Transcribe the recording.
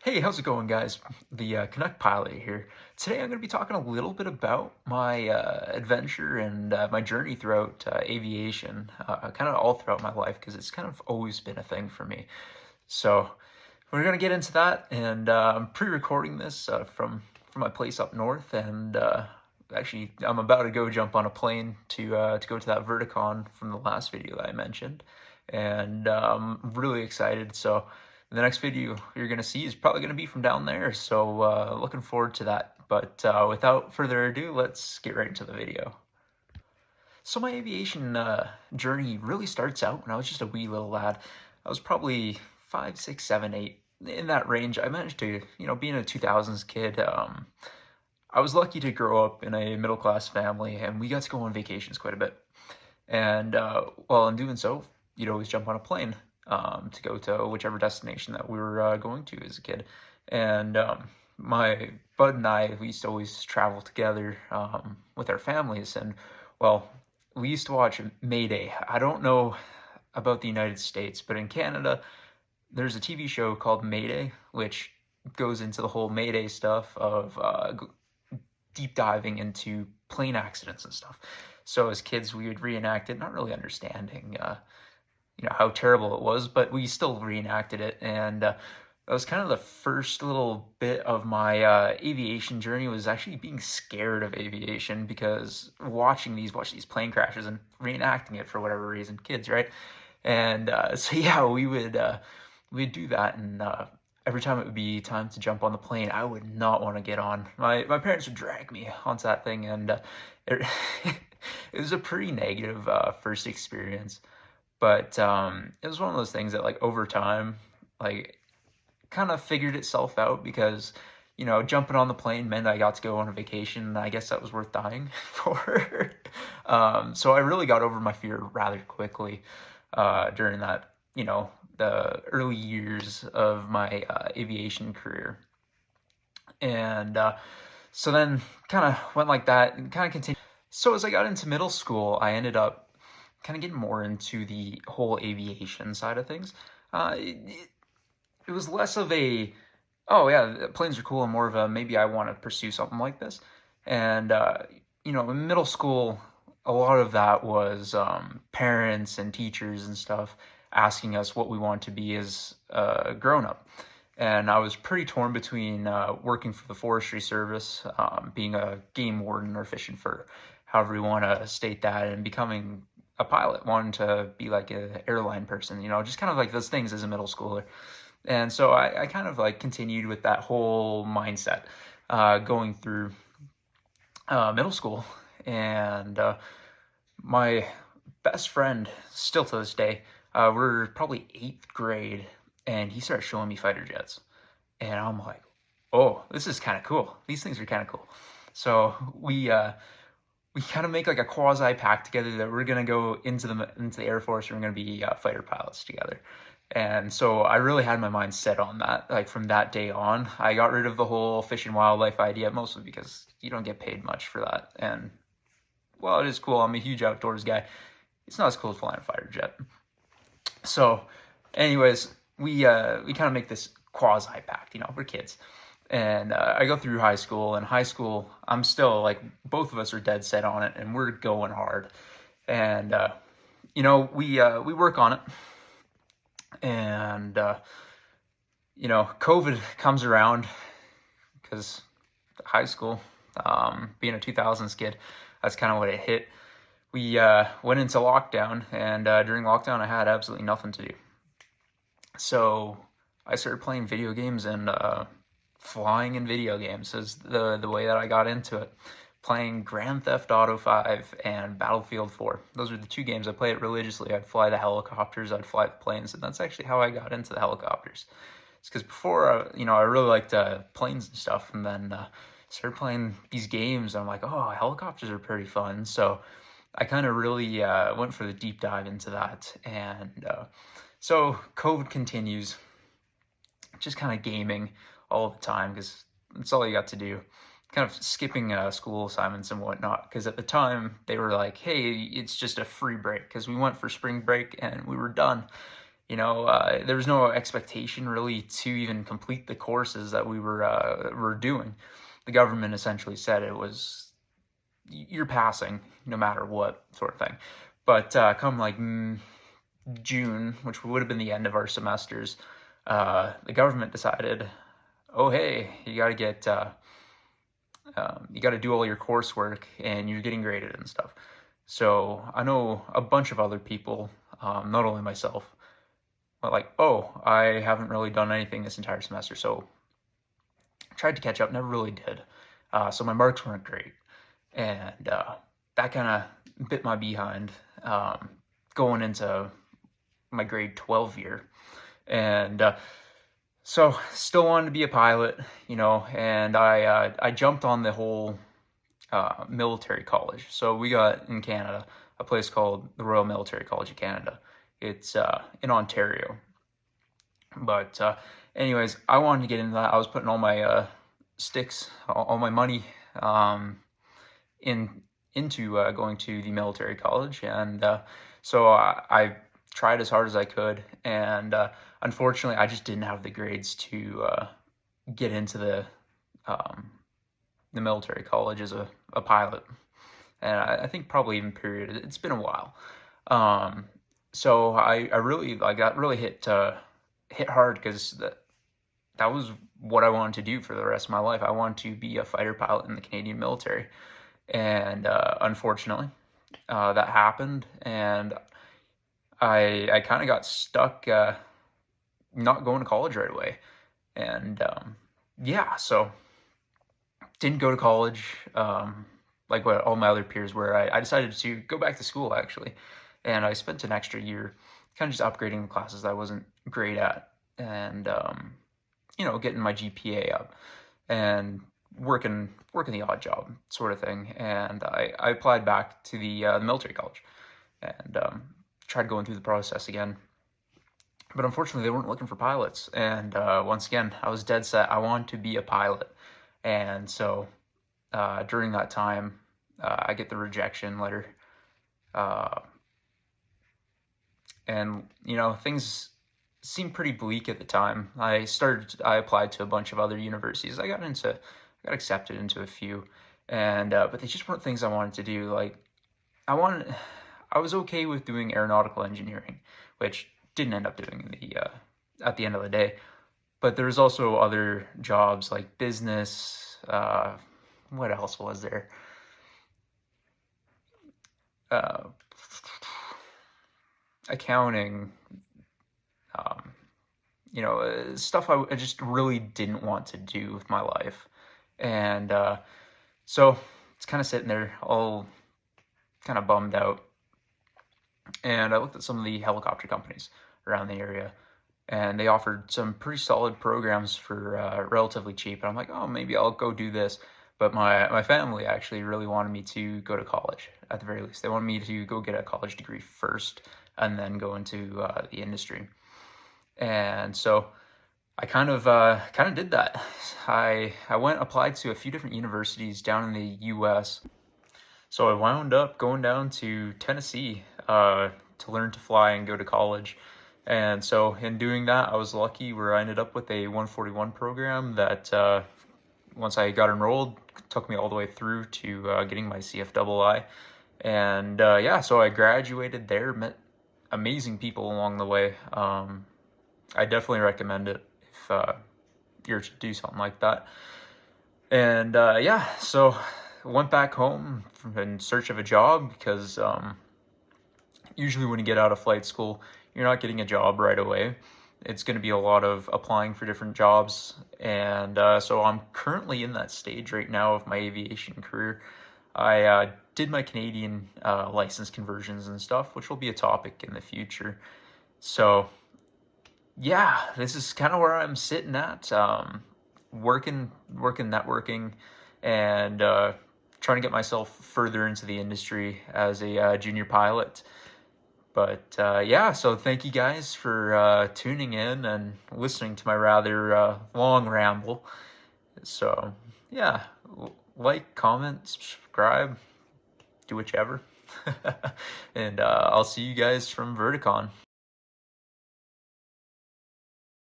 Hey, how's it going, guys? The Canuck pilot here. Today I'm going to be talking a little bit about my adventure and my journey throughout aviation, kind of all throughout my life, because it's kind of always been a thing for me. So we're going to get into that, and I'm pre-recording this from my place up north, and actually I'm about to go jump on a plane to go to that Verticon from the last video that I mentioned, and I'm really excited. So the next video you're going to see is probably going to be from down there, so looking forward to that. But without further ado, let's get right into the video. So my aviation journey really starts out when I was just a wee little lad. I was probably 5, 6, 7, 8, in that range. I managed to, being a 2000s kid, I was lucky to grow up in a middle-class family, and we got to go on vacations quite a bit. And while in doing so, you'd always jump on a plane to go to whichever destination that we were going to as a kid. And my bud and I, we used to always travel together with our families. And well, we used to watch Mayday. I don't know about the United States, but in Canada, there's a TV show called Mayday, which goes into the whole Mayday stuff of deep diving into plane accidents and stuff. So as kids, we would reenact it, not really understanding, how terrible it was, but we still reenacted it. And that was kind of the first little bit of my aviation journey, was actually being scared of aviation, because watch these plane crashes and reenacting it for whatever reason, kids, right? And so yeah, we'd do that, and every time it would be time to jump on the plane, I would not want to get on. My parents would drag me onto that thing, and it, it was a pretty negative first experience. But it was one of those things that, like, over time, like, kind of figured itself out, because, jumping on the plane meant I got to go on a vacation, and I guess that was worth dying for. So I really got over my fear rather quickly during that, the early years of my aviation career. And so then kind of went like that and kind of continued. So as I got into middle school, I ended up kind of getting more into the whole aviation side of things. It was less of a, oh yeah, planes are cool, and more of a, maybe I want to pursue something like this. And, in middle school, a lot of that was parents and teachers and stuff asking us what we want to be as a grown-up. And I was pretty torn between working for the Forestry Service, being a game warden or fishing for, however you want to state that, and becoming a pilot, wanting to be like an airline person, just kind of like those things as a middle schooler. And so I kind of like continued with that whole mindset going through middle school. And my best friend, still to this day, we're probably 8th grade, and he started showing me fighter jets. And I'm like, oh, this is kind of cool. These things are kind of cool. So we kind of make like a quasi pact together that we're gonna go into the Air Force, and we're gonna be fighter pilots together. And so I really had my mind set on that. Like, from that day on, I got rid of the whole fish and wildlife idea, mostly because you don't get paid much for that. And while it is cool, I'm a huge outdoors guy, it's not as cool as flying a fighter jet. So anyways, we kind of make this quasi pact, we're kids. And I go through high school, and high school, I'm still like, both of us are dead set on it, and we're going hard. And, we work on it. And, COVID comes around, because high school, being a 2000s kid, that's kind of what it hit. We went into lockdown, and during lockdown, I had absolutely nothing to do. So I started playing video games, and flying in video games is the way that I got into it. Playing Grand Theft Auto 5 and Battlefield 4. Those are the two games I played religiously. I'd fly the helicopters, I'd fly the planes, and that's actually how I got into the helicopters. It's because before, I really liked planes and stuff, and then started playing these games, and I'm like, oh, helicopters are pretty fun. So I kind of really went for the deep dive into that. And so COVID continues, just kind of gaming all the time, because that's all you got to do. Kind of skipping school assignments and whatnot, because at the time they were like, hey, it's just a free break, because we went for spring break and we were done. there was no expectation really to even complete the courses that we were doing. The government essentially said it was, you're passing no matter what, sort of thing. But come like June, which would have been the end of our semesters, the government decided, oh hey, you got to do all your coursework and you're getting graded and stuff. So I know a bunch of other people, not only myself, but like, oh, I haven't really done anything this entire semester. So I tried to catch up, never really did. So my marks weren't great. And that kind of bit my behind going into my grade 12 year. And so still wanted to be a pilot, and I jumped on the whole military college. So we got in Canada a place called the Royal Military College of Canada. It's in Ontario. But anyways, I wanted to get into that. I was putting all my sticks, all my money into going to the military college, and so I tried as hard as I could, and unfortunately, I just didn't have the grades to get into the military college as a pilot, and I think probably even period. It's been a while, so I got really hit hard because that was what I wanted to do for the rest of my life. I wanted to be a fighter pilot in the Canadian military, and unfortunately, that happened, and I kind of got stuck not going to college right away. And so didn't go to college like what all my other peers were. I decided to go back to school, actually. And I spent an extra year kind of just upgrading the classes that I wasn't great at, and getting my GPA up and working the odd job sort of thing. And I applied back to the military college and tried going through the process again. But unfortunately, they weren't looking for pilots. And once again, I was dead set. I wanted to be a pilot. And so during that time, I get the rejection letter. And, things seemed pretty bleak at the time. I applied to a bunch of other universities. I got accepted into a few. And but they just weren't things I wanted to do. Like, I was okay with doing aeronautical engineering, which didn't end up doing at the end of the day. But there's also other jobs like business. What else was there? Accounting. Stuff I just really didn't want to do with my life. And so it's kind of sitting there all kind of bummed out. And I looked at some of the helicopter companies around the area, and they offered some pretty solid programs for relatively cheap. And I'm like, oh, maybe I'll go do this. But my family actually really wanted me to go to college, at the very least. They wanted me to go get a college degree first and then go into the industry. And so I kind of did that. I applied to a few different universities down in the U.S. So I wound up going down to Tennessee to learn to fly and go to college. And so in doing that, I was lucky where I ended up with a 141 program that once I got enrolled, took me all the way through to getting my CFII. And so I graduated there, met amazing people along the way. I definitely recommend it if you're to do something like that. And so went back home in search of a job because usually when you get out of flight school, you're not getting a job right away. It's going to be a lot of applying for different jobs. And so I'm currently in that stage right now of my aviation career. I did my Canadian license conversions and stuff, which will be a topic in the future. So yeah, this is kind of where I'm sitting at, working networking, and trying to get myself further into the industry as a junior pilot. But so thank you guys for tuning in and listening to my rather long ramble. So yeah, like, comment, subscribe, do whichever. And I'll see you guys from Verticon.